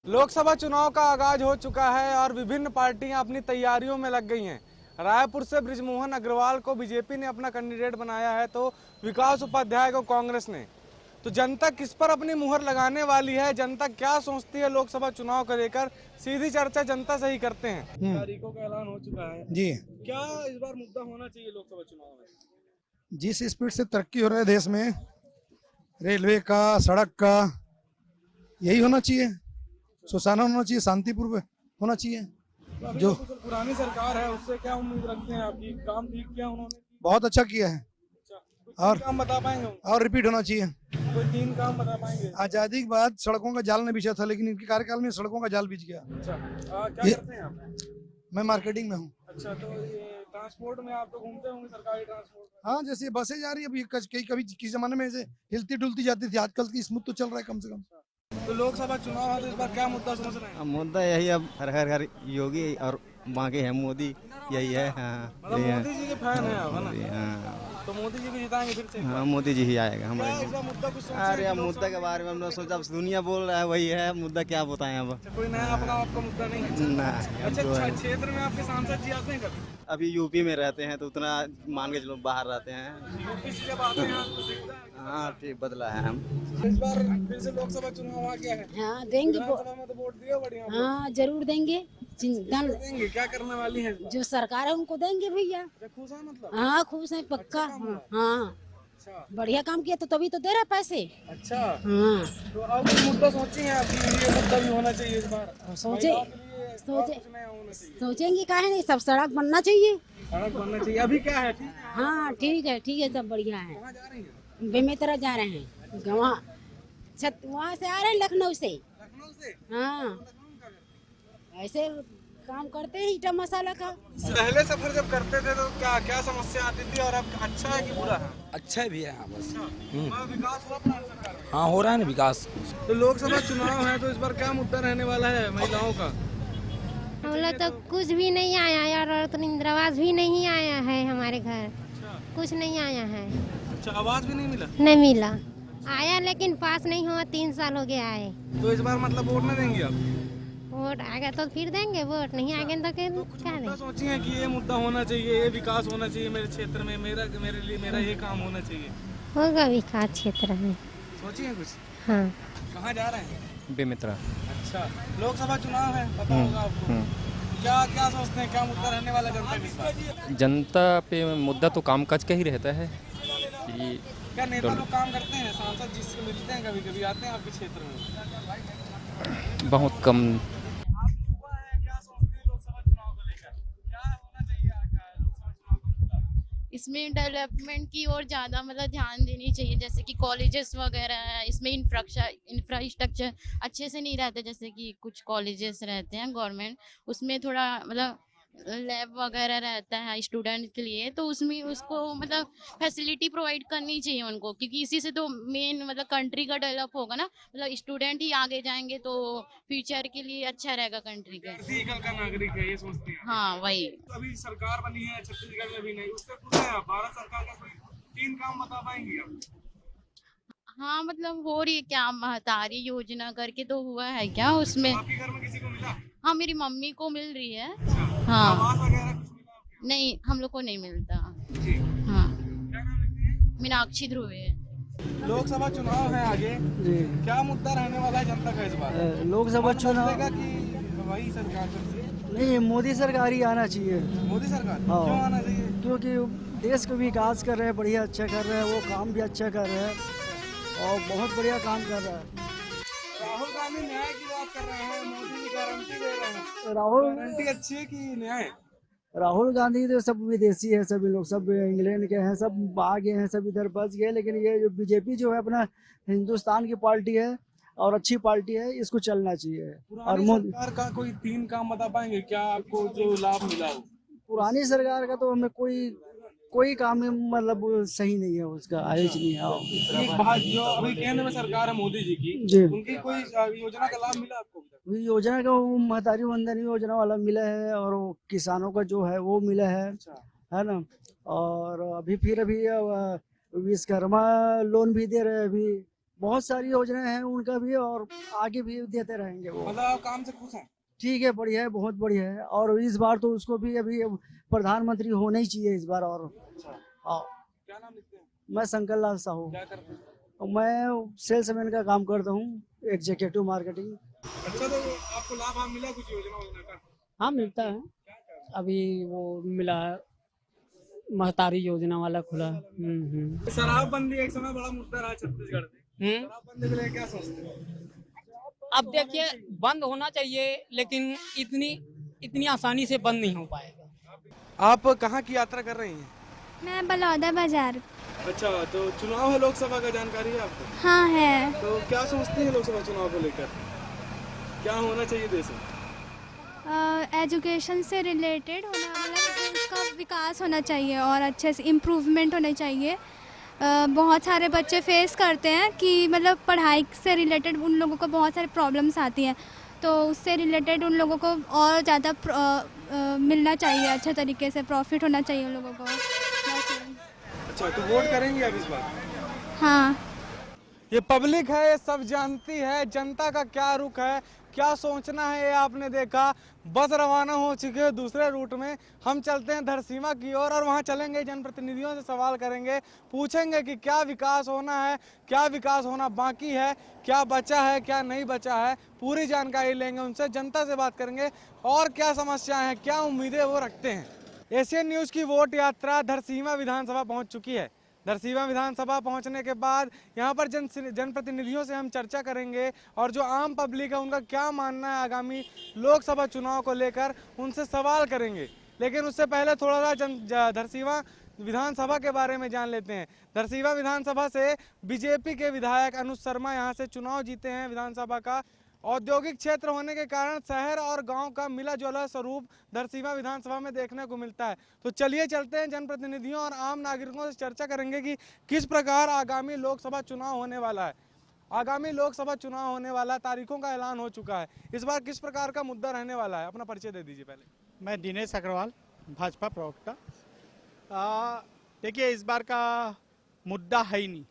लोकसभा चुनाव का आगाज हो चुका है और विभिन्न पार्टियां अपनी तैयारियों में लग गई हैं। रायपुर से बृजमोहन अग्रवाल को बीजेपी ने अपना कैंडिडेट बनाया है तो विकास उपाध्याय को कांग्रेस ने। तो जनता किस पर अपनी मुहर लगाने वाली है, जनता क्या सोचती है लोकसभा चुनाव को लेकर, सीधी चर्चा जनता से ही करते हैं। तारीखों का ऐलान हो चुका है जी। क्या इस बार मुद्दा होना चाहिए लोकसभा चुनाव में? जिस स्पीड से तरक्की हो रहा है देश में, रेलवे का, सड़क का, यही होना चाहिए। सुशासन होना चाहिए, शांतिपूर्व होना चाहिए। तो जो पुरानी सरकार है उससे क्या उम्मीद रखते हैं? आपकी काम ठीक किया उन्होंने? बहुत अच्छा किया है और काम बता पाएंगे? और रिपीट होना चाहिए। कोई 3 काम बता पाएंगे? आजादी के बाद सड़कों का जाल नहीं बिछा था, लेकिन इनके कार्यकाल में सड़कों का जाल बिछ गया। अच्छा, क्या करते हैं आप? मैं मार्केटिंग में हूँ। अच्छा, तो ये ट्रांसपोर्ट में आप तो घूमते होंगे, सरकारी ट्रांसपोर्ट में? हाँ, जैसे बसें जा रही है अभी, कभी किसी जमाने में ऐसे हिलती डुलती जाती थी, आजकल की स्मूथ तो चल रहा है कम से कम। तो लोकसभा चुनाव है तो इस बार क्या मुद्दा सोच रहे हैं? मुद्दा यही, अब हर हर हर योगी और बाकी है मोदी, यही है। हाँ, मतलब मोदी जी के फैन है आप, है ना? हाँ, तो मोदी जी को जिताएंगे फिर से? हाँ, मोदी जी ही आएगा क्या हमारे। इस बार मुद्दा कुछ सोचे अरे हैं अब कि मुद्दा के बारे में हमने सोचा, अब दुनिया बोल रहा है वही है मुद्दा, क्या बताएं अब। कोई नया अपना आपका मुद्दा नहीं है? ना, अच्छा, क्षेत्र में आपके सांसद जी आते हैं कभी? अभी यूपी में रहते हैं तो उतना मान के चलो, बाहर रहते हैं। यूपी से जब आते हैं तो दिखता है। हाँ ठीक, बदला है हम। इस बार फिर से लोकसभा चुनाव आ गया है। हाँ देंगे विधानसभा में तो वोट दिया बढ़िया। हाँ जरूर देंगे। देंगे, क्या करने वाली है? जो सरकार है उनको देंगे भैया। खुश है मतलब? हाँ खुश है पक्का। हाँ अच्छा, बढ़िया काम किया तो तभी तो दे रहा पैसे। अच्छा। हाँ तो अब कोई मुद्दा सोची है आपकी, ये मुद्दा भी होना चाहिए इस बार? सोचेंगे काहे नहीं, सब सड़क बनना चाहिए। सड़क बनना चाहिए। अभी क्या है? ठीक है। हाँ ठीक है सब बढ़िया है। कहाँ जा रही है? बेमेतरा जा रहे हैं, वहाँ वहाँ से आ रहे हैं, लखनऊ से। लखनऊ से? हाँ ऐसे काम करते हैं ईटा मसाला का। पहले सफर जब करते थे तो क्या क्या समस्या आती थी और अब अच्छा है कि बुरा है? अच्छा भी है। हाँ बस विकास हुआ अपना सरकार में? हाँ हो रहा है ना विकास। तो लोकसभा चुनाव है तो इस बार क्या मुद्दा रहने वाला है महिलाओं का? हम लोग तो कुछ भी नहीं आया यार, और तो इंदिरा आवास भी नहीं आया है हमारे घर। कुछ नहीं आया है। अच्छा, आवाज भी नहीं मिला? नहीं मिला। आया लेकिन पास नहीं हुआ, 3 साल हो गया है। तो इस बार मतलब वोट नहीं देंगे आप? वोट आएगा तो फिर देंगे, वोट नहीं आएगा तो क्या मुद्दा देंगे। सोची है कि ये मुद्दा होना चाहिए, ये विकास होना चाहिए मेरे क्षेत्र में, मेरे लिए मेरा ये काम होना चाहिए? होगा विकास क्षेत्र में। सोची है कुछ? हाँ कहाँ जा रहे हैं? बेमित्रा। अच्छा, लोकसभा चुनाव है, पता होगा आपको। क्या क्या सोचते हैं, क्या मुद्दा रहने वाला जनता के साथ? जनता पे मुद्दा तो कामकाज का ही रहता है कि क्या नेता लोग काम करते हैं? सांसद जिससे मिलते हैं कभी कभी आते हैं आपके क्षेत्र में? बहुत कम। क्या सोचते हैं लोकसभा चुनाव को लेकर, क्या होना चाहिए लोकसभा चुनाव का मुद्दा? इसमें डेवलपमेंट की ओर ज़्यादा मतलब ध्यान देनी चाहिए, जैसे कि कॉलेजेस वगैरह है, इसमें इंफ्रास्ट्रक्चर अच्छे से नहीं रहते। जैसे कि कुछ कॉलेजेस रहते हैं गवर्नमेंट, उसमें थोड़ा मतलब लैब वगैरह रहता है स्टूडेंट के लिए, तो उसमें उसको मतलब फैसिलिटी प्रोवाइड करनी चाहिए उनको, क्योंकि इसी से तो मेन मतलब कंट्री का डेवलप होगा ना। मतलब स्टूडेंट ही आगे जाएंगे तो फ्यूचर के लिए अच्छा रहेगा कंट्री का। कल का नागरिक है, ये सोचते हैं? हाँ वही। तो अभी सरकार बनी है छत्तीसगढ़ में, भी नहीं उससे पूछे आप, भारत सरकार का कोई 3 काम बता पाएंगे आप? हाँ मतलब हो रही है क्या, महतारी योजना करके तो हुआ है क्या उसमें? आपके घर में किसी को मिला? हाँ मेरी मम्मी को मिल रही है। हाँ, हाँ आवास वगैरह कुछ मिला आपको? नहीं, हम लोग को नहीं मिलता। जी। हाँ क्या नाम लिखते हैं? मीनाक्षी ध्रुवे है। लोकसभा चुनाव है आगे, क्या मुद्दा रहने वाला है जनता का इस बार? लोकसभा चुनाव कि वही सरकार फिर से? नहीं, मोदी सरकार ही आना चाहिए। मोदी सरकार? हाँ। क्यों आना चाहिए? क्योंकि देश का विकास कर रहे हैं, बढ़िया अच्छा कर रहे हैं, वो काम भी अच्छा कर रहे हैं और बहुत बढ़िया काम कर रहा है। राहुल गांधी न्याय की बात कर रहे हैं, मोदी जी गारंटी दे रहे हैं। राहुल गारंटी अच्छी है कि न्याय? राहुल गांधी तो सब विदेशी है, सभी लोग सब इंग्लैंड के हैं, सब आ गए हैं, सब इधर बस गए। लेकिन ये जो बीजेपी जो है अपना हिंदुस्तान की पार्टी है और अच्छी पार्टी है, इसको चलना चाहिए। और सरकार का कोई 3 काम बता पाएंगे क्या आपको जो लाभ मिला हो? पुरानी सरकार का तो हमें कोई काम मतलब सही नहीं है, उसका आयोजन नहीं है। एक बात, जो अभी केंद्र में सरकार है मोदी जी की, जी। उनकी कोई योजना का लाभ मिला आपको? योजना का वो महतारी वंदन योजना वाला मिला है और वो किसानों का जो है वो मिला है ना। और अभी फिर विश्वकर्मा लोन भी दे रहे हैं अभी, बहुत सारी योजनाएं हैं उनका भी, और आगे भी देते रहेंगे वो। मतलब आप काम से खुश हैं? ठीक है, बढ़िया है, बहुत बढ़िया है। और इस बार तो उसको भी अभी प्रधानमंत्री होना ही चाहिए इस बार। और क्या नाम लिखते हैं? मैं शंकर लाल साहू, क्या करते हैं? मैं सेल्समैन का काम करता हूँ, एग्जीक्यूटिव मार्केटिंग। अच्छा, तो आपको लाभ मिला कुछ योजना का? हाँ मिलता है, अभी वो मिला है, महतारी योजना वाला खुला। शराबबंदी एक समय बड़ा मुद्दा रहा छत्तीसगढ़ में, शराबबंदी को लेकर क्या सोचते हैं? अब देखिए, बंद होना चाहिए, लेकिन इतनी आसानी से बंद नहीं हो पाएगा। आप कहाँ की यात्रा कर रही हैं? मैं बलौदा बाजार। अच्छा, तो चुनाव है लोकसभा का, जानकारी है आपको? हाँ है। तो क्या सोचते हैं लोकसभा चुनाव को लेकर, क्या होना चाहिए देश में? एजुकेशन से रिलेटेड होना, मतलब उसका विकास होना चाहिए और अच्छे से इम्प्रूवमेंट होना चाहिए। बहुत सारे बच्चे फेस करते हैं कि मतलब पढ़ाई से रिलेटेड उन लोगों को बहुत सारी प्रॉब्लम्स आती हैं, तो उससे रिलेटेड उन लोगों को और ज़्यादा मिलना चाहिए, अच्छे तरीके से प्रॉफिट होना चाहिए उन लोगों को। अच्छा, तो वोट करेंगे आप इस बार? हाँ। ये पब्लिक है, ये सब जानती है जनता का क्या रुख है, क्या सोचना है, ये आपने देखा। बस रवाना हो चुके हैं दूसरे रूट में, हम चलते हैं धरसीमा की ओर और वहाँ चलेंगे, जनप्रतिनिधियों से सवाल करेंगे, पूछेंगे कि क्या विकास होना है, क्या विकास होना बाकी है, क्या बचा है, क्या नहीं बचा है, पूरी जानकारी लेंगे उनसे, जनता से बात करेंगे और क्या समस्याएं हैं, क्या उम्मीदें वो रखते हैं। एशियन न्यूज़ की वोट यात्रा धरसीमा विधानसभा पहुँच चुकी है। धरसीमा विधानसभा पहुंचने के बाद यहां पर जनप्रतिनिधियों से हम चर्चा करेंगे और जो आम पब्लिक है उनका क्या मानना है आगामी लोकसभा चुनाव को लेकर, उनसे सवाल करेंगे। लेकिन उससे पहले थोड़ा सा धरसीमा विधानसभा के बारे में जान लेते हैं। धरसीमा विधानसभा से बीजेपी के विधायक अनुज शर्मा यहां से चुनाव जीते हैं विधानसभा का। औद्योगिक क्षेत्र होने के कारण शहर और गांव का मिला जुला स्वरूप धरसीमा विधानसभा में देखने को मिलता है। तो चलिए चलते हैं, जनप्रतिनिधियों और आम नागरिकों से चर्चा करेंगे कि किस प्रकार आगामी लोकसभा चुनाव होने वाला है। आगामी लोकसभा चुनाव होने वाला, तारीखों का ऐलान हो चुका है, इस बार किस प्रकार का मुद्दा रहने वाला है। अपना परिचय दे दीजिए पहले। मैं दिनेश अग्रवाल, भाजपा प्रवक्ता। देखिए, इस बार का मुद्दा है ही नहीं।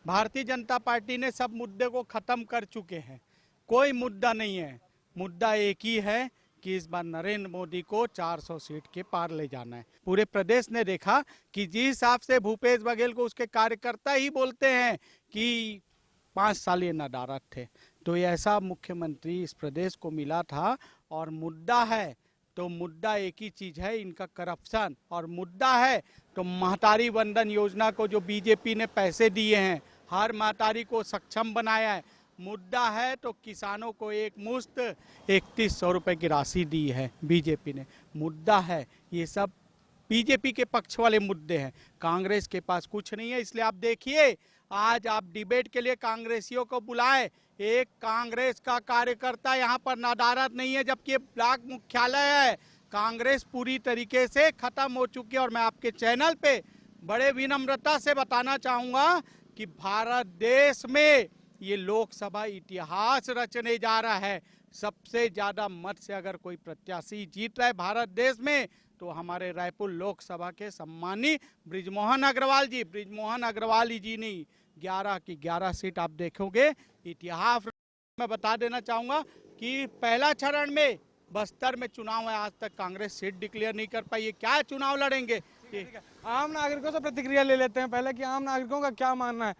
भारतीय जनता पार्टी ने सब मुद्दे को खत्म कर चुके हैं, कोई मुद्दा नहीं है। मुद्दा एक ही है कि इस बार नरेंद्र मोदी को 400 सीट के पार ले जाना है। पूरे प्रदेश ने देखा कि जिस हिसाब से भूपेश बघेल को उसके कार्यकर्ता ही बोलते हैं कि 5 साल ये नदारद थे, तो ये ऐसा मुख्यमंत्री इस प्रदेश को मिला था। और मुद्दा है तो मुद्दा एक ही चीज है, इनका करप्शन। और मुद्दा है तो महतारी वंदन योजना को जो बीजेपी ने पैसे दिए हैं, हर महतारी को सक्षम बनाया है। मुद्दा है तो किसानों को एक मुश्त 3100 रुपए की राशि दी है बीजेपी ने। मुद्दा है, ये सब बीजेपी के पक्ष वाले मुद्दे हैं, कांग्रेस के पास कुछ नहीं है। इसलिए आप देखिए, आज आप डिबेट के लिए कांग्रेसियों को बुलाए, एक कांग्रेस का कार्यकर्ता यहाँ पर नदारद नहीं है, जबकि ब्लॉक मुख्यालय है। कांग्रेस पूरी तरीके से खत्म हो चुकी है। और मैं आपके चैनल पे बड़े विनम्रता से बताना चाहूँगा कि भारत देश में ये लोकसभा इतिहास रचने जा रहा है। सबसे ज्यादा मत से अगर कोई प्रत्याशी जीत रहा है भारत देश में, तो हमारे रायपुर लोकसभा के सम्मानी बृजमोहन अग्रवाल जी, बृजमोहन अग्रवाल जी नहीं, 11 की 11 सीट आप देखोगे इतिहास। मैं बता देना चाहूँगा कि पहला चरण में बस्तर में चुनाव है, आज तक कांग्रेस सीट डिक्लेयर नहीं कर पाई है। क्या चुनाव लड़ेंगे? आम नागरिकों से प्रतिक्रिया ले लेते हैं पहले कि आम नागरिकों का क्या मानना है,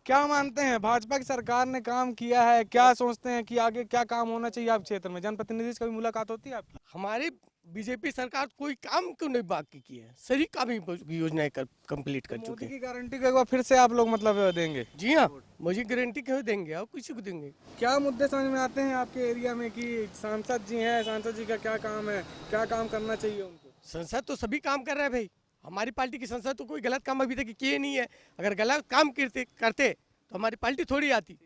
क्या मानते हैं भाजपा की सरकार ने काम किया है, क्या सोचते हैं कि आगे क्या काम होना चाहिए आप क्षेत्र में। जनप्रतिनिधि से कभी मुलाकात होती है आपकी? हमारी बीजेपी सरकार कोई काम क्यों नहीं बाकी की है, सही काम ही योजनाएं कंप्लीट कर चुके हैं। मोदी की गारंटी को एक बार फिर से आप लोग मतलब देंगे? जी हाँ, मुझे गारंटी क्यों देंगे, और किसी को देंगे। क्या मुद्दे समझ में आते हैं आपके एरिया में कि सांसद जी हैं, सांसद जी का क्या काम है, क्या काम करना चाहिए उनको? संसद तो सभी काम कर रहे हैं भाई, हमारी पार्टी की संसद तो कोई गलत काम अभी तक किए नहीं है। अगर गलत काम करते तो हमारी पार्टी थोड़ी आती।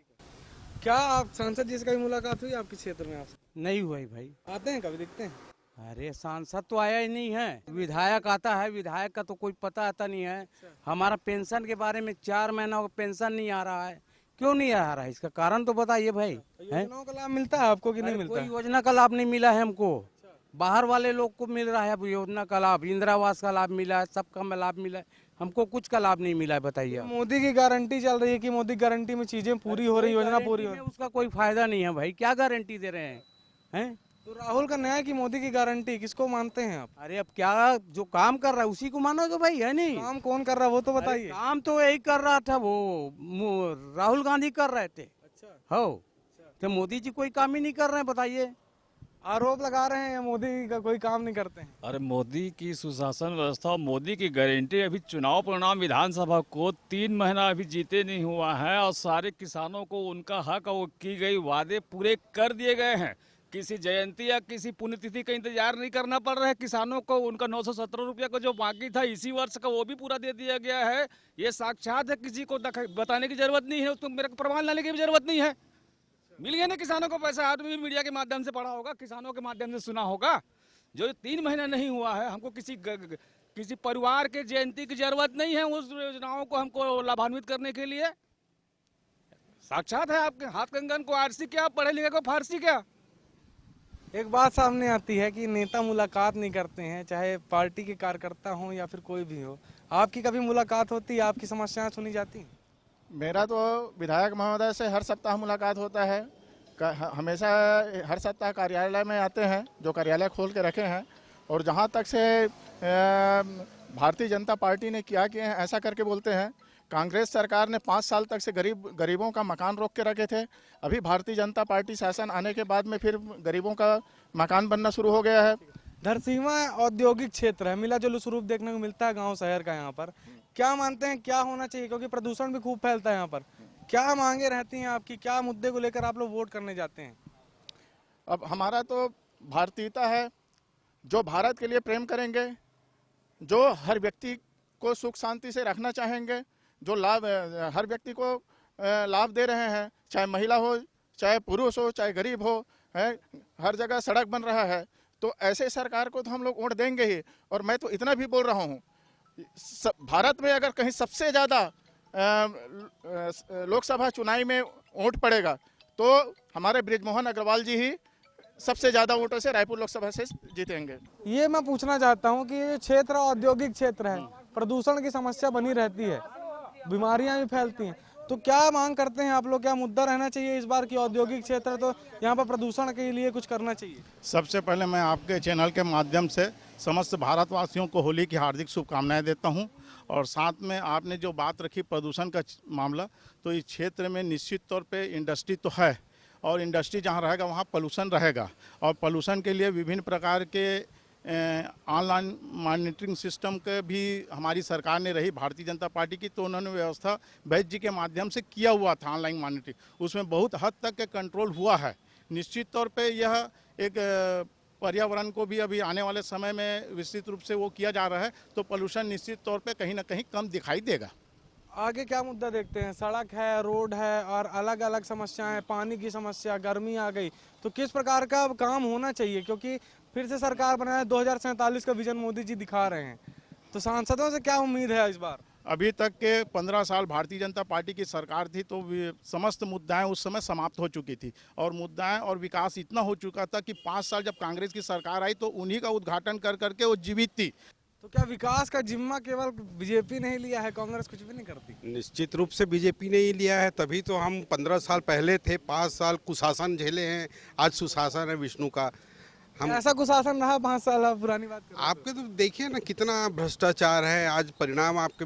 क्या आप सांसद जी से कभी मुलाकात हुई आपके क्षेत्र में? आपसे नहीं हुआ ही भाई। आते हैं कभी, दिखते हैं? अरे सांसद तो आया ही नहीं है, विधायक आता है, विधायक का तो कोई पता आता नहीं है। हमारा पेंशन के बारे में 4 महीना का पेंशन नहीं आ रहा है, क्यों नहीं आ रहा है, इसका कारण तो बताइए भाई। योजनाओं का लाभ मिलता है आपको कि नहीं मिलता? कोई योजना का लाभ नहीं मिला है हमको, बाहर वाले लोग को मिल रहा है योजना का लाभ, इंदिरा आवास का लाभ मिला है, सबका लाभ मिला है, हमको कुछ का लाभ नहीं मिला है, बताइए आप। मोदी की गारंटी चल रही है कि मोदी गारंटी में चीजें पूरी हो रही, योजना पूरी हो रही। उसका कोई फायदा नहीं है भाई, क्या गारंटी दे रहे हैं? तो राहुल का न्याय की मोदी की गारंटी किसको मानते हैं आप? अरे अब क्या, जो काम कर रहा है उसी को मानोगे भाई, है नहीं? काम कौन कर रहा है वो तो बताइए। काम तो यही कर रहा था वो राहुल गांधी कर रहे थे। अच्छा। हो तो मोदी जी कोई काम ही नहीं कर रहे हैं, बताइए। आरोप लगा रहे हैं मोदी का कोई काम नहीं करते हैं। अरे मोदी की सुशासन व्यवस्था और मोदी की गारंटी, अभी चुनाव परिणाम विधानसभा को 3 महीना अभी जीते नहीं हुआ है और सारे किसानों को उनका हक और की गई वादे पूरे कर दिए गए हैं। किसी जयंती या किसी पुण्यतिथि का इंतजार नहीं करना पड़ रहा है किसानों को। उनका 917 रुपया का जो बाकी था इसी वर्ष का, वो भी पूरा दे दिया गया है। ये साक्षात है, किसी को बताने की जरूरत नहीं है, उसको मेरे को प्रमाण लाने की भी जरूरत नहीं है। मिल गया ना किसानों को पैसा, आदमी मीडिया के माध्यम से पढ़ा होगा, किसानों के माध्यम से सुना होगा। जो 3 महीना नहीं हुआ है, हमको किसी परिवार के जयंती की जरूरत नहीं है उस योजनाओं को हमको लाभान्वित करने के लिए। साक्षात है आपके हाथ कंगन को आरसी क्या, पढ़े लिखे को फारसी क्या। एक बात सामने आती है कि नेता मुलाकात नहीं करते हैं, चाहे पार्टी के कार्यकर्ता हो या फिर कोई भी हो। आपकी कभी मुलाकात होती है, आपकी समस्याएं सुनी जाती हैं? मेरा तो विधायक महोदय से हर सप्ताह मुलाकात होता है। हमेशा हर सप्ताह कार्यालय में आते हैं, जो कार्यालय खोल के रखे हैं। और जहां तक से भारतीय जनता पार्टी ने क्या किए हैं ऐसा करके बोलते हैं। कांग्रेस सरकार ने 5 साल तक से गरीबों का मकान रोक के रखे थे। अभी भारतीय जनता पार्टी शासन आने के बाद में फिर गरीबों का मकान बनना शुरू हो गया है। धरसींवा औद्योगिक क्षेत्र है, मिला जुलूस स्वरूप देखने को मिलता है गांव शहर का। यहाँ पर क्या मानते हैं क्या होना चाहिए, क्योंकि प्रदूषण भी खूब फैलता है यहाँ पर? क्या मांगे रहती हैं आपकी, क्या मुद्दे को लेकर आप लोग वोट करने जाते हैं? अब हमारा तो भारतीयता है, जो भारत के लिए प्रेम करेंगे, जो हर व्यक्ति को सुख शांति से रखना चाहेंगे, जो लाभ हर व्यक्ति को लाभ दे रहे हैं, चाहे महिला हो, चाहे पुरुष हो, चाहे गरीब हो, है हर जगह सड़क बन रहा है। तो ऐसे सरकार को तो हम लोग वोट देंगे ही। और मैं तो इतना भी बोल रहा हूँ, भारत में अगर कहीं सबसे ज़्यादा लोकसभा चुनाव में वोट पड़ेगा तो हमारे बृजमोहन अग्रवाल जी ही सबसे ज़्यादा वोटों से रायपुर लोकसभा से जीतेंगे। ये मैं पूछना चाहता हूँ कि ये क्षेत्र औद्योगिक क्षेत्र है, प्रदूषण की समस्या बनी रहती है, बीमारियां भी फैलती हैं। तो क्या मांग करते हैं आप लोग, क्या मुद्दा रहना चाहिए इस बार की औद्योगिक क्षेत्र, तो यहाँ पर प्रदूषण के लिए कुछ करना चाहिए? सबसे पहले मैं आपके चैनल के माध्यम से समस्त भारतवासियों को होली की हार्दिक शुभकामनाएं देता हूं। और साथ में आपने जो बात रखी प्रदूषण का मामला, तो इस क्षेत्र में निश्चित तौर पे इंडस्ट्री तो है, और इंडस्ट्री जहां रहेगा वहां पोल्यूशन रहेगा। और पोल्यूशन के लिए विभिन्न प्रकार के ऑनलाइन मॉनिटरिंग सिस्टम के भी हमारी सरकार ने रही भारतीय जनता पार्टी की, तो उन्होंने व्यवस्था वैद्य जी के माध्यम से किया हुआ था ऑनलाइन मॉनिटरिंग। उसमें बहुत हद तक के कंट्रोल हुआ है। निश्चित तौर पे यह एक पर्यावरण को भी अभी आने वाले समय में विस्तृत रूप से वो किया जा रहा है, तो पोल्यूशन निश्चित तौर पे कहीं ना कहीं कम दिखाई देगा। आगे क्या मुद्दा देखते हैं? सड़क है, रोड है और अलग अलग समस्याएं, पानी की समस्या, गर्मी आ गई, तो किस प्रकार का काम होना चाहिए? क्योंकि फिर से सरकार बनाया, 2047 का विजन मोदी जी दिखा रहे हैं, तो सांसदों से क्या उम्मीद है इस बार? अभी तक के 15 साल भारतीय जनता पार्टी की सरकार थी, तो समस्त मुद्दाएं उस समय समाप्त हो चुकी थी और मुद्दाएं और विकास इतना हो चुका था कि 5 साल जब कांग्रेस की सरकार आई तो उन्हीं का उद्घाटन कर करके वो जीवित थी। तो क्या विकास का जिम्मा केवल बीजेपी ने ही लिया है, कांग्रेस कुछ भी नहीं करती? निश्चित रूप से बीजेपी ने ही लिया है, तभी तो हम 15 साल पहले थे, 5 साल कुशासन झेले हैं, आज सुशासन है विष्णु का। हम ऐसा कुशासन रहा 5 साल, आप पुरानी बात कर रहे हैं। आपके तो देखिए ना कितना भ्रष्टाचार है। आज परिणाम आपके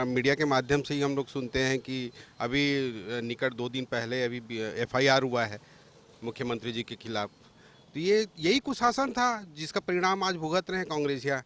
मीडिया के माध्यम से ही हम लोग सुनते हैं कि अभी निकट 2 दिन पहले अभी FIR हुआ है मुख्यमंत्री जी के खिलाफ। तो ये यही कुशासन था जिसका परिणाम आज भुगत रहे हैं कांग्रेसिया।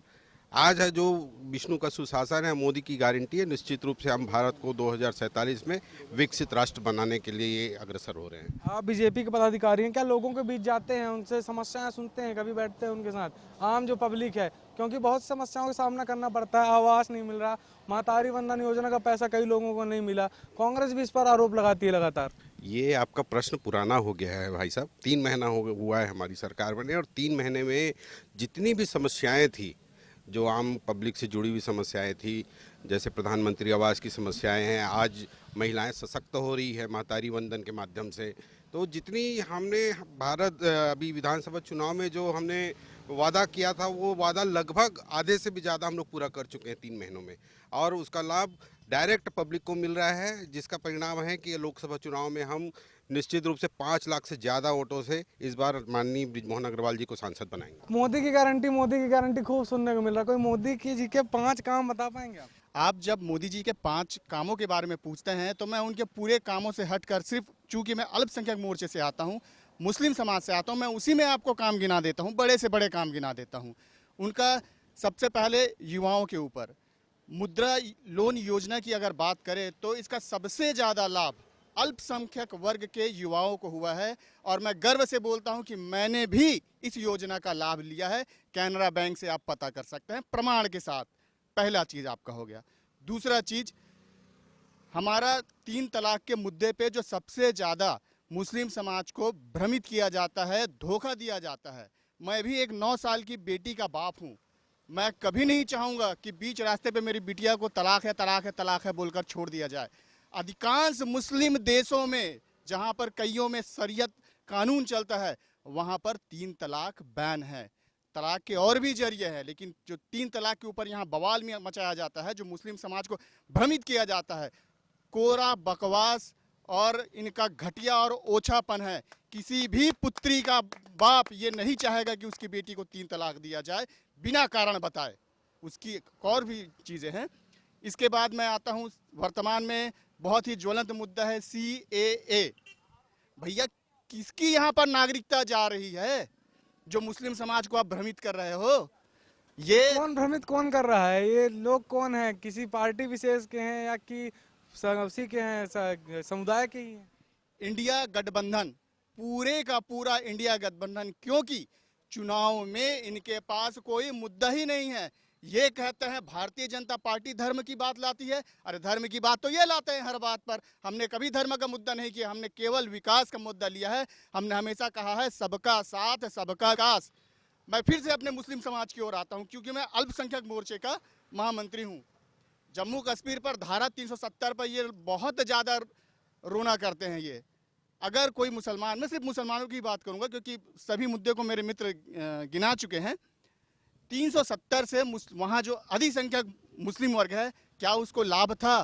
आज है जो विष्णु का सुशासन है, मोदी की गारंटी है। निश्चित रूप से हम भारत को 2047 में विकसित राष्ट्र बनाने के लिए ये अग्रसर हो रहे हैं। आप बीजेपी के पदाधिकारी हैं, क्या लोगों के बीच जाते हैं, उनसे समस्याएं सुनते हैं, कभी बैठते हैं उनके साथ? आम जो पब्लिक है, क्योंकि बहुत समस्याओं का सामना करना पड़ता है, आवास नहीं मिल रहा, महतारी वंदन योजना का पैसा कई लोगों को नहीं मिला, कांग्रेस भी इस पर आरोप लगाती है लगातार। ये आपका प्रश्न पुराना हो गया है भाई साहब। 3 महीना हुआ है हमारी सरकार बने, और 3 महीने में जितनी भी समस्याएं थी, जो आम पब्लिक से जुड़ी हुई समस्याएं थी, जैसे प्रधानमंत्री आवास की समस्याएं हैं, आज महिलाएं सशक्त हो रही है महतारी वंदन के माध्यम से। तो जितनी हमने भारत अभी विधानसभा चुनाव में जो हमने वादा किया था वो वादा लगभग आधे से भी ज़्यादा हम लोग पूरा कर चुके हैं 3 महीनों में, और उसका लाभ डायरेक्ट पब्लिक को मिल रहा है, जिसका परिणाम है कि लोकसभा चुनाव में हम निश्चित रूप से 5 लाख से ज़्यादा वोटों से इस बार माननीय बृजमोहन अग्रवाल जी को सांसद बनाएंगे। मोदी की गारंटी खूब सुनने को मिल रहा है। कोई मोदी की जी के 5 काम बता पाएंगे आप? आप जब मोदी जी के 5 कामों के बारे में पूछते हैं तो मैं उनके पूरे कामों से हटकर, सिर्फ चूंकि मैं अल्पसंख्यक मोर्चे से आता हूं, मुस्लिम समाज से आता हूं, मैं उसी में आपको काम गिना देता हूं, बड़े से बड़े काम गिना देता हूं। उनका सबसे पहले युवाओं के ऊपर मुद्रा लोन योजना की अगर बात करें तो इसका सबसे ज़्यादा लाभ अल्पसंख्यक वर्ग के युवाओं को हुआ है, और मैं गर्व से बोलता हूं कि मैंने भी इस योजना का लाभ लिया है। कैनरा बैंक से आप पता कर सकते हैं प्रमाण के साथ। पहला चीज़ आपका हो गया। दूसरा चीज़, हमारा 3 तलाक के मुद्दे पे जो सबसे ज़्यादा मुस्लिम समाज को भ्रमित किया जाता है, धोखा दिया जाता है, मैं भी एक 9 साल की बेटी का बाप हूँ। मैं कभी नहीं चाहूँगा कि बीच रास्ते पे मेरी बिटिया को तलाक है तलाक है तलाक है बोलकर छोड़ दिया जाए। अधिकांश मुस्लिम देशों में जहाँ पर कईयों में शरीयत कानून चलता है, वहाँ पर 3 तलाक बैन है। तलाक के और भी जरिए हैं, लेकिन जो 3 तलाक के ऊपर यहाँ बवाल में मचाया जाता है, जो मुस्लिम समाज को भ्रमित किया जाता है, कोरा बकवास और इनका घटिया और ओछापन है। किसी भी पुत्री का बाप ये नहीं चाहेगा कि उसकी बेटी को 3 तलाक दिया जाए बिना कारण बताए। उसकी और भी चीज़ें हैं। इसके बाद मैं आता हूँ, वर्तमान में बहुत ही ज्वलंत मुद्दा है CAA। भैया, किसकी यहाँ पर नागरिकता जा रही है जो मुस्लिम समाज को आप भ्रमित कर रहे हो? ये भ्रमित कौन कर रहा है? ये लोग कौन है? किसी पार्टी विशेष के हैं या कि उसी के हैं, समुदाय के ही हैं? इंडिया गठबंधन, पूरे का पूरा इंडिया गठबंधन, क्योंकि चुनाव में इनके पास कोई मुद्दा ही नहीं है। ये कहते हैं भारतीय जनता पार्टी धर्म की बात लाती है। अरे धर्म की बात तो ये लाते हैं हर बात पर। हमने कभी धर्म का मुद्दा नहीं किया, हमने केवल विकास का मुद्दा लिया है। हमने हमेशा कहा है सबका साथ सबका विकास। मैं फिर से अपने मुस्लिम समाज की ओर आता हूँ, क्योंकि मैं अल्पसंख्यक मोर्चे का महामंत्री हूँ। जम्मू कश्मीर पर धारा 370 पर ये बहुत ज़्यादा रोना करते हैं। ये अगर कोई मुसलमान, मैं सिर्फ मुसलमानों की बात करूँगा क्योंकि सभी मुद्दे को मेरे मित्र गिना चुके हैं। 370 से वहाँ जो अधिसंख्यक मुस्लिम वर्ग है, क्या उसको लाभ था?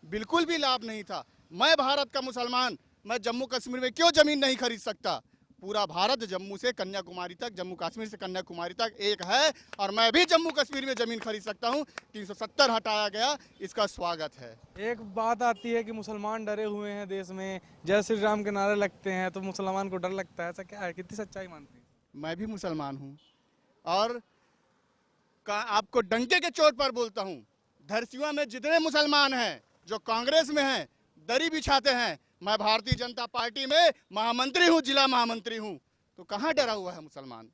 बिल्कुल भी लाभ नहीं था। मैं भारत का मुसलमान, मैं जम्मू कश्मीर में क्यों ज़मीन नहीं खरीद सकता? पूरा भारत जम्मू से कन्याकुमारी तक, जम्मू कश्मीर से कन्याकुमारी तक एक है, और मैं भी जम्मू कश्मीर में ज़मीन खरीद सकता हूँ। 370 हटाया गया, इसका स्वागत है। एक बात आती है कि मुसलमान डरे हुए हैं देश में, जय श्री राम के नारे लगते हैं तो मुसलमान को डर लगता है, ऐसा क्या है? कितनी सच्चाई मानते हैं? मैं भी मुसलमान हूँ और आपको डंके के चोट पर बोलता हूँ, धरसिवा में जितने मुसलमान हैं जो कांग्रेस में हैं, दरी बिछाते हैं, मैं भारतीय जनता पार्टी में महामंत्री हूँ, जिला महामंत्री हूँ, तो कहाँ डरा हुआ है मुसलमान?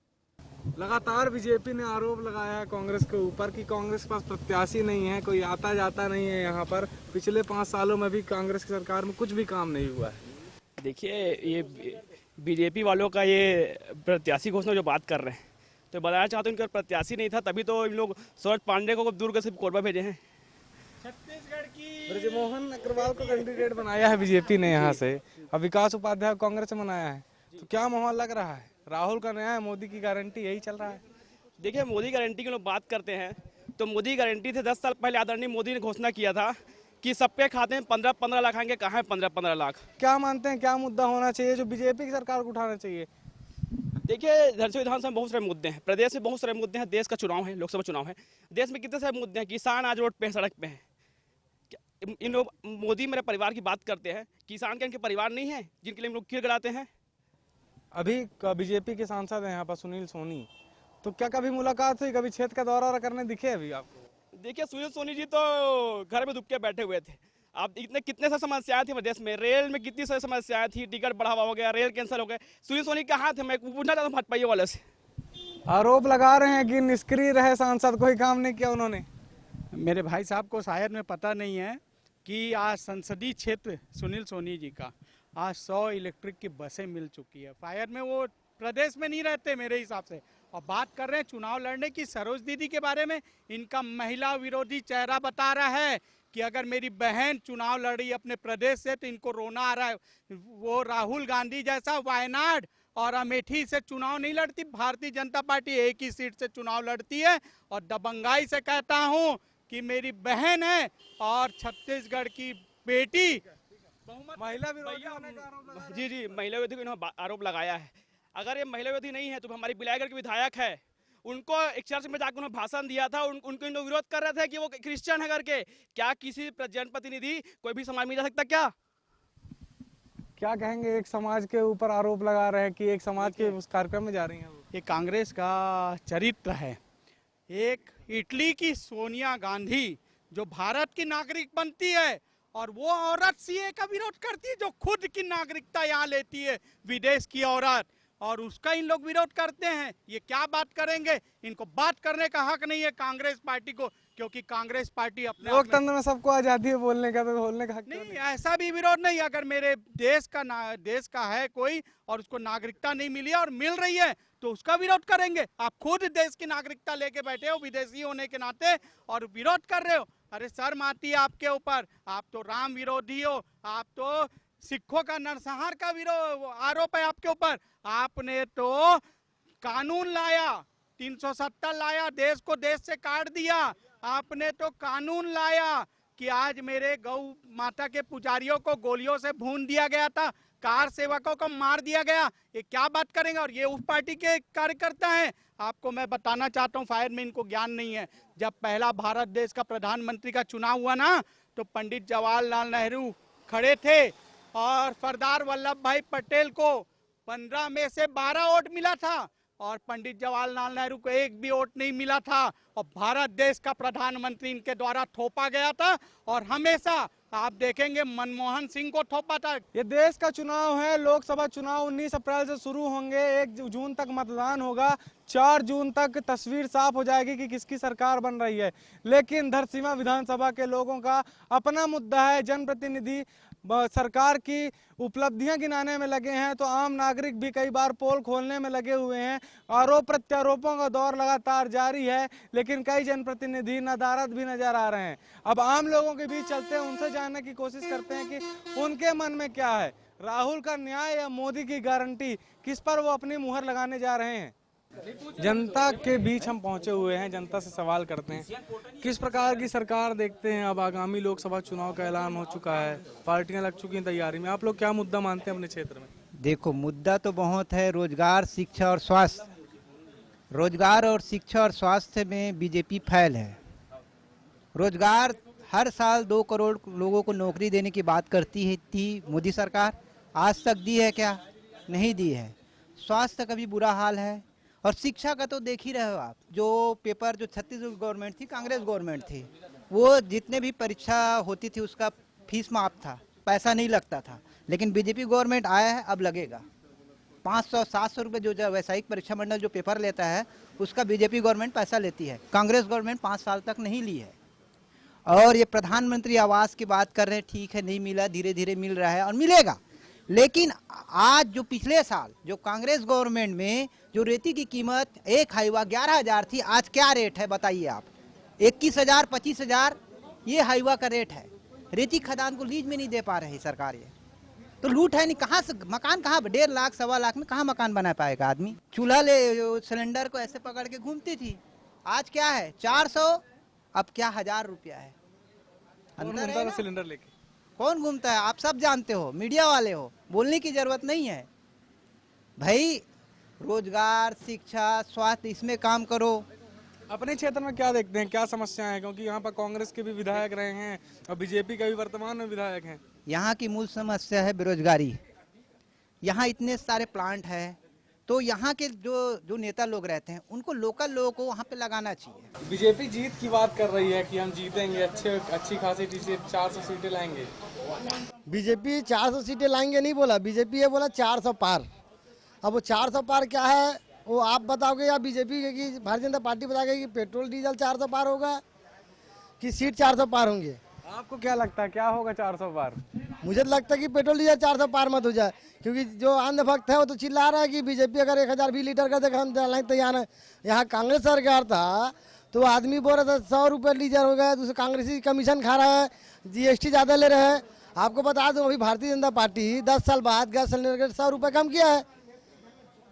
लगातार बीजेपी ने आरोप लगाया है कांग्रेस के ऊपर कि कांग्रेस के पास प्रत्याशी नहीं है, कोई आता जाता नहीं है यहाँ पर। पिछले 5 सालों में भी कांग्रेस की सरकार में कुछ भी काम नहीं हुआ है। देखिए, ये बीजेपी वालों का ये प्रत्याशी घोषणा जो बात कर रहे हैं, तो बताना चाहते हैं उनका प्रत्याशी नहीं था, तभी तो इन लोग सूरज पांडे को दुर्ग से कोरबा भेजे हैं। छत्तीसगढ़ की बृजमोहन अग्रवाल को कैंडिडेट बनाया है बीजेपी ने यहाँ से, अब विकास उपाध्याय को कांग्रेस ने बनाया है, तो क्या माहौल लग रहा है? राहुल का नया है, मोदी की गारंटी, यही चल रहा है। देखिए, मोदी गारंटी की लोग बात करते हैं तो मोदी गारंटी थे 10 साल पहले आदरणीय मोदी ने घोषणा किया था कि सबके खाते में 15-15 लाख आएंगे। कहाँ है 15-15 लाख? क्या मानते हैं, क्या मुद्दा होना चाहिए जो बीजेपी की सरकार को उठाना चाहिए? देखिए, धरसिया विधानसभा में बहुत सारे मुद्दे हैं, प्रदेश में बहुत सारे मुद्दे हैं, देश का चुनाव है, लोकसभा चुनाव है, देश में कितने सारे मुद्दे हैं। किसान आज रोड पे हैं, सड़क पे हैं। इन लोग, मोदी मेरे परिवार की बात करते हैं, किसान के इनके परिवार नहीं है जिनके लिए हम लोग कील गड़ाते हैं? अभी बीजेपी के सांसद हैं यहाँ पर सुनील सोनी, तो क्या कभी मुलाकात हुई, कभी क्षेत्र का दौरा करने दिखे अभी आपको? देखिए, सुनील सोनी जी तो घर में दुबके बैठे हुए थे। अब कितने सारी समस्याएं थी प्रदेश में, रेल में कितनी सारी समस्याएं थी, टिकट बढ़ावा हो गया, रेल कैंसिल हो गया। सुनील सोनी कहाँ थे? मैं पूछना चाहता हूँ भाजपा वाले से। आरोप लगा रहे हैं कि निष्क्रिय रहे सांसद, कोई काम नहीं किया उन्होंने। मेरे भाई साहब को शायद में पता नहीं है कि आज संसदीय क्षेत्र सुनील सोनी जी का आज 100 इलेक्ट्रिक की बसें मिल चुकी है। शायद में वो प्रदेश में नहीं रहते मेरे हिसाब से। और बात कर रहे हैं चुनाव लड़ने की सरोज दीदी के बारे में, इनका महिला विरोधी चेहरा बता रहा है कि अगर मेरी बहन चुनाव लड़ी अपने प्रदेश से तो इनको रोना आ रहा है। वो राहुल गांधी जैसा वायनाड और अमेठी से चुनाव नहीं लड़ती। भारतीय जनता पार्टी एक ही सीट से चुनाव लड़ती है। और दबंगाई से कहता हूं कि मेरी बहन है और छत्तीसगढ़ की बेटी महिला विरोधी होने का आरोप लगा रहे हैं। जी महिला विरोधी को इन्होंने आरोप लगाया है। अगर ये महिला विरोधी नहीं है तो हमारी बिलायगढ़ के विधायक है, उनको एक चर्च में जाकर उन्होंने भाषण दिया था, उनको इन लोग विरोध कर रहे थे कि वो क्रिश्चियन है करके। क्या किसी जनप्रतिनिधि कोई भी समाज में जा सकता क्या? क्या कहेंगे, एक समाज के ऊपर आरोप लगा रहे हैं कि एक समाज के उस कार्यक्रम में जा रही हैं वो। ये कांग्रेस का चरित्र है। एक इटली की सोनिया गांधी जो भारत की नागरिक बनती है और वो औरत सीए का विरोध करती है जो खुद की नागरिकता यहाँ लेती है, विदेश की औरत, और उसका इन लोग विरोध करते हैं। ये क्या बात करेंगे? इनको बात करने का हक नहीं है कांग्रेस पार्टी को, क्योंकि कांग्रेस पार्टी अपने लोकतंत्र में सबको आजादी है बोलने का, तो बोलने का हक नहीं। ऐसा भी विरोध नहीं। अगर मेरे देश का है कोई और उसको नागरिकता नहीं मिली और मिल रही है तो उसका विरोध करेंगे। आप खुद देश की नागरिकता लेके बैठे हो विदेशी होने के नाते और विरोध कर रहे हो। अरे शर्म आती है आपके ऊपर। आप तो राम विरोधी हो, आप तो सिखों का नरसंहार का आरोप है आपके ऊपर। आपने तो कानून लाया, 370 लाया, देश को देश से काट दिया। आपने तो कानून लाया कि आज मेरे गौ माता के पुजारियों को गोलियों से भून दिया गया था, कार सेवकों को मार दिया गया। ये क्या बात करेंगे? और ये उस पार्टी के कार्यकर्ता हैं। आपको मैं बताना चाहता हूँ, शायद में इनको ज्ञान नहीं है, जब पहला भारत देश का प्रधानमंत्री का चुनाव हुआ ना तो पंडित जवाहरलाल नेहरू खड़े थे और सरदार वल्लभ भाई पटेल को 15 में से 12 वोट मिला था और पंडित जवाहरलाल नेहरू को एक भी वोट नहीं मिला था। और भारत देश का प्रधानमंत्री इनके द्वारा थोपा गया था और हमेशा आप देखेंगे मनमोहन सिंह को थोपा था। ये देश का चुनाव है, लोकसभा चुनाव 19 अप्रैल से शुरू होंगे, 1 जून तक मतदान होगा, 4 जून तक तस्वीर साफ हो जाएगी कि किसकी सरकार बन रही है। लेकिन धरसींवा विधानसभा के लोगों का अपना मुद्दा है। जनप्रतिनिधि सरकार की उपलब्धियां गिनाने में लगे हैं तो आम नागरिक भी कई बार पोल खोलने में लगे हुए हैं। आरोप प्रत्यारोपों का दौर लगातार जारी है, लेकिन कई जनप्रतिनिधि नदारद भी नजर आ रहे हैं। अब आम लोगों के बीच चलते हैं, उनसे जानने की कोशिश करते हैं कि उनके मन में क्या है। राहुल का न्याय या मोदी की गारंटी, किस पर वो अपनी मुहर लगाने जा रहे हैं? जनता के बीच हम पहुंचे हुए हैं, जनता से सवाल करते हैं किस प्रकार की सरकार देखते हैं। अब आगामी लोकसभा चुनाव का ऐलान हो चुका है, पार्टियां लग चुकी हैं तैयारी में। आप लोग क्या मुद्दा मानते हैं अपने क्षेत्र में? देखो, मुद्दा तो बहुत है, रोजगार, शिक्षा और स्वास्थ्य। रोजगार और शिक्षा और स्वास्थ्य में बीजेपी फैल है। रोजगार, हर साल 2 करोड़ लोगों को नौकरी देने की बात करती थी मोदी सरकार, आज तक दी है क्या? नहीं दी है। स्वास्थ्य का भी बुरा हाल है और शिक्षा का तो देख ही रहे हो आप। जो पेपर जो छत्तीसगढ़ गवर्नमेंट थी, कांग्रेस गवर्नमेंट थी, वो जितने भी परीक्षा होती थी उसका फीस माफ था, पैसा नहीं लगता था। लेकिन बीजेपी गवर्नमेंट आया है, अब लगेगा। 500-700 रुपये जो वैसायिक परीक्षा मंडल जो पेपर लेता है उसका बीजेपी गवर्नमेंट पैसा लेती है। कांग्रेस गवर्नमेंट 5 साल तक नहीं ली है। और ये प्रधानमंत्री आवास की बात कर रहे हैं, ठीक है, नहीं मिला, धीरे धीरे मिल रहा है और मिलेगा। लेकिन आज जो पिछले साल जो कांग्रेस गवर्नमेंट में जो रेती की कीमत एक हाईवा 11,000 थी, आज क्या रेट है बताइए आप? 21,000, 25,000 ये हाईवा का रेट है। रेती खदान को लीज में नहीं दे पा रही सरकार। ये तो लूट है नहीं। कहाँ से मकान, कहाँ 1.5 लाख 1.25 लाख में कहाँ मकान बना पाएगा आदमी? चूल्हा ले सिलेंडर को ऐसे पकड़ के घूमती थी, आज क्या है 400, अब क्या 1000 रुपया है। अंदर है सिलेंडर लेके कौन घूमता है? आप सब जानते हो, मीडिया वाले हो, बोलने की जरूरत नहीं है भाई। रोजगार, शिक्षा, स्वास्थ्य, इसमें काम करो। अपने क्षेत्र में क्या देखते हैं, क्या समस्याएं हैं? क्योंकि यहाँ पर कांग्रेस के भी विधायक रहे हैं और बीजेपी का भी वर्तमान में विधायक हैं। यहाँ की मूल समस्या है बेरोजगारी। यहाँ इतने सारे प्लांट है तो यहाँ के जो नेता लोग रहते हैं उनको, लोकल लोगों को वहाँ पे लगाना चाहिए। बीजेपी जीत की बात कर रही है कि हम जीतेंगे, अच्छी खासी 400 सीटें लाएंगे। बीजेपी 400 सीटें लाएंगे नहीं बोला, बीजेपी ये बोला 400 पार। अब वो 400 पार क्या है वो आप बताओगे या बीजेपी की भारतीय जनता पार्टी बताएगी कि पेट्रोल डीजल 400 पार होगा कि सीट 400 पार होंगे? आपको क्या लगता है क्या होगा 400 पार? मुझे तो लगता है कि पेट्रोल डीजल 400 पार मत हो जाए, क्योंकि जो अंधभक्त है वो तो चिल्ला रहा है कि बीजेपी अगर 1020 लीटर का देखा हम डालने तैयार है। यहाँ कांग्रेस सरकार था तो आदमी बोल रहा था 100 रुपये लीटर हो गया, दूसरे कांग्रेसी कमीशन खा रहा है, GST ज़्यादा ले रहे हैं। आपको बता दूं अभी भारतीय जनता पार्टी 10 साल बाद गैस सिलेंडर 100 रुपये कम किया है।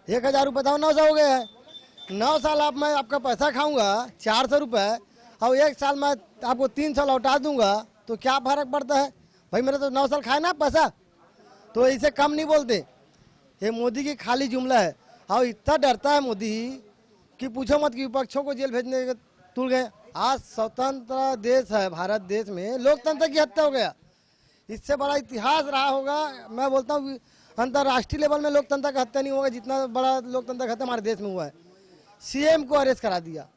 1000 रुपये था 900 हो गया है। 9 साल आप मैं आपका पैसा खाऊंगा 400 रुपये और 1 साल मैं आपको 300 लौटा दूंगा तो क्या फर्क पड़ता है भाई? मेरा तो 9 साल खाए ना पैसा, तो इसे कम नहीं बोलते। ये मोदी की खाली जुमला है और इतना डरता है मोदी कि पूछो मत कि विपक्षों को जेल भेजने के तुल गए। आज स्वतंत्र देश है भारत देश में लोकतंत्र की हत्या हो गया। इससे बड़ा इतिहास रहा होगा, मैं बोलता हूँ अंतर्राष्ट्रीय लेवल में लोकतंत्र का हत्या नहीं होगा जितना बड़ा लोकतंत्र का हत्या हमारे देश में हुआ है। सीएम को अरेस्ट करा दिया।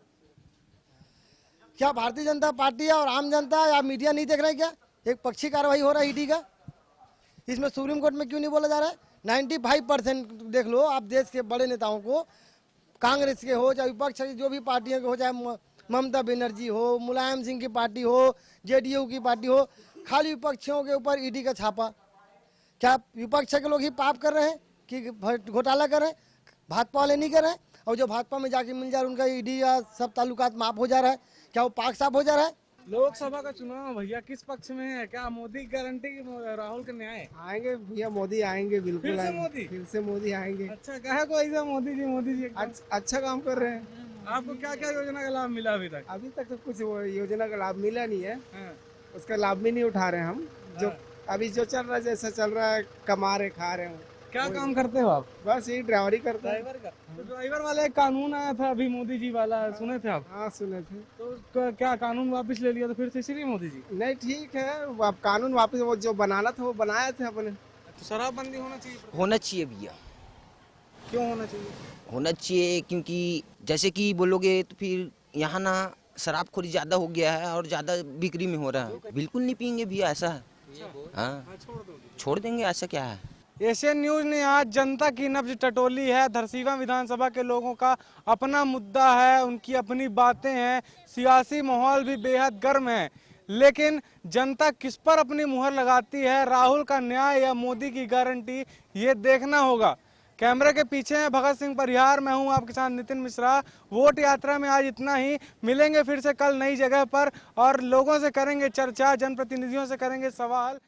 क्या भारतीय जनता पार्टी और आम जनता या मीडिया नहीं देख रहे क्या? एक पक्षी कार्रवाई हो रहा है ईडी का, इसमें सुप्रीम कोर्ट में क्यों नहीं बोला जा रहा है? 95% देख लो आप देश के बड़े नेताओं को, कांग्रेस के हो चाहे विपक्ष की जो भी पार्टियों के हो, चाहे ममता बनर्जी हो, मुलायम सिंह की पार्टी हो, जेडीयू की पार्टी हो, खाली विपक्षियों के ऊपर ईडी का छापा। क्या विपक्ष के लोग ही पाप कर रहे हैं कि घोटाला कर रहे हैं? भाजपा वाले नहीं कर रहे हैं? और जो भाजपा में जाके मिल जा रहा है उनका ईडी या सब ताल्लुकात माफ हो जा रहा है, क्या वो पाक साफ हो जा रहा है? लोकसभा का चुनाव भैया किस पक्ष में है? क्या मोदी की गारंटी की राहुल के न्याय? आएंगे भैया, मोदी आएंगे, बिल्कुल फिर से मोदी? फिर से मोदी आएंगे। अच्छा, कहा को ऐसा मोदी जी अच्छा काम कर रहे हैं। आपको क्या क्या योजना का लाभ मिला अभी तक? अभी तक तो कुछ योजना का लाभ मिला नहीं है, उसका लाभ भी नहीं उठा रहे हम। जो अभी जो चल रहा है, जैसा चल रहा है, कमा रहे खा रहे हैं। क्या काम करते हो आप? बस यही ड्राइवरी करते हैं। ड्राइवर का? तो ड्राइवर वाला एक कानून आया था अभी मोदी जी वाला, सुने थे आप? हाँ सुने थे। तो क्या कानून वापस ले लिया तो फिर से इसीलिए मोदी जी? नहीं ठीक है, अब कानून वापस वो जो बनाना था वो बनाए थे अपने। तो शराबबंदी होना चाहिए? होना चाहिए भैया। क्यों होना चाहिए? होना चाहिए क्योंकि जैसे कि बोलोगे तो फिर यहाँ ना शराबखोरी ज़्यादा हो गया है और ज़्यादा बिक्री में हो रहा है। बिल्कुल नहीं पियेंगे भैया, ऐसा है। हाँ छोड़ देंगे, ऐसा क्या है। एशियन न्यूज ने आज जनता की नब्ज टटोली है। धरसीवां विधानसभा के लोगों का अपना मुद्दा है, उनकी अपनी बातें हैं, सियासी माहौल भी बेहद गर्म है, लेकिन जनता किस पर अपनी मुहर लगाती है, राहुल का न्याय या मोदी की गारंटी, ये देखना होगा। कैमरे के पीछे है भगत सिंह परिहार, मैं हूं आपके साथ नितिन मिश्रा। वोट यात्रा में आज इतना ही, मिलेंगे फिर से कल नई जगह पर और लोगों से करेंगे चर्चा, जनप्रतिनिधियों से करेंगे सवाल।